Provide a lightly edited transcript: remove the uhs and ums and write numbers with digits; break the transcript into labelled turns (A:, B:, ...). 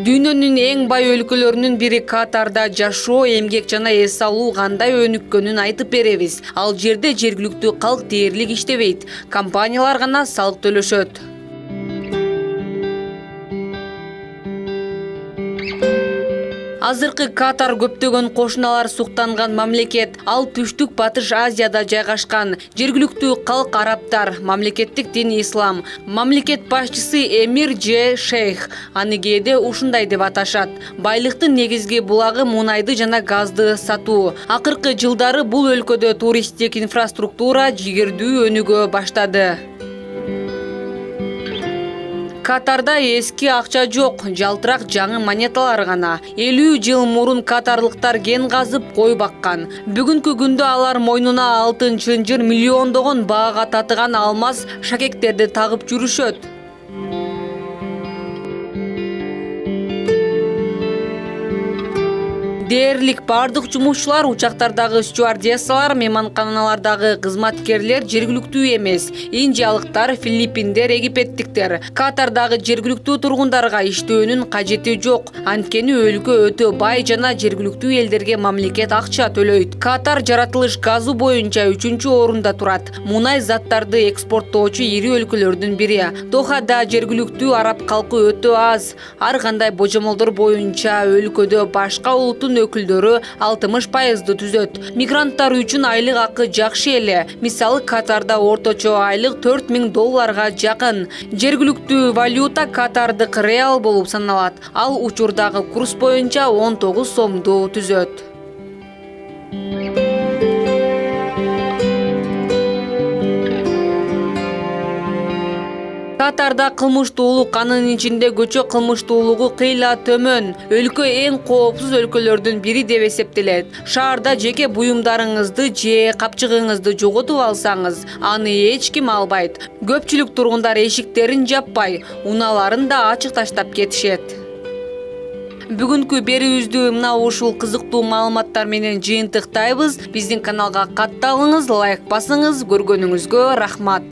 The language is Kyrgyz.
A: Дүйнөнүн эң бай өлкөлөрүнүн бири Катарда жашоо, эмгек жана эс алуу кандай өнүккөнүн айтып беребиз. Ал жерде жергиликтүү калк дээрлик иштебейт, компаниялар гана салык төлөшөт. Азыркы Катар көптөгөн кошуналар суктанган мамлекет. Ал түштүк батыш Азияда жайгашкан. Жергиликтүү калк арабтар, мамлекеттик дин ислам. Мамлекет башчысы Эмир Же Шейх аны кээде ушундай деп аташат. Байлыктын негизги булагы мунайды жана газды сатуу. Акыркы жылдары бул өлкөдө туристтик инфраструктура жигердүү өнүгө баштады. Катарда эски акча жок, жалтырак жаңы монеталар гана. 50 жыл мурун катарлыктар кен казып кой баккан. Бүгүнкү күндө алар мойнуна алтын чынжыр, миллиондогон баага татыган алмаз шакектерди тагып жүрүшөт. Дээрлик бардык жумушчулар, учактардагы стюардессалар, мейманканалардагы кызматкерлер жергиликтүү эмес. Индиялыктар, филиппиндер, египеттиктер. Катардагы жергиликтүү тургундарга иштөөнүн кажети жок. Анткени өлкө өтө бай жана жергиликтүү элдерге мамлекет акча төлөйт. Катар жаратылыш газы боюнча 3-орунда турат. Мунай заттарды экспорттоочу ири өлкөлөрдүн бири. Дохада жергиликтүү араб калкы өтө аз. Ар кандай божомолдор боюнча өлкөдө башка улуттун өкүлдөрү 60%ды түзөт. Мигранттар үчүн айлык акы жакшы эле. Мисалы, Катарда орточо айлык $4000 жакын. Жергиликтүү валюта катардык реал болуп саналат. Ал учурдагы курс боюнча 19 сомду түзөт. Катарда кылмыштуулук, анын ичинде көчө кылмыштуулугу кыйла төмөн. Өлкө эң коопсуз өлкөлөрдүн бири деп эсептелет. Шаарда жеке буюмдарыңызды же капчыгыңызды жоготуп алсаңыз, аны эч ким албайт. Көпчүлүк тургундар эшиктерин жаппай, унааларын да ачык таштап кетишет. Бүгүнкү берүүбүздү мына ушул кызыктуу маалыматтар менен жыйынтыктайбыз. Биздин каналга катталыңыз, лайк басыңыз. Көргөнүңүзгө рахмат.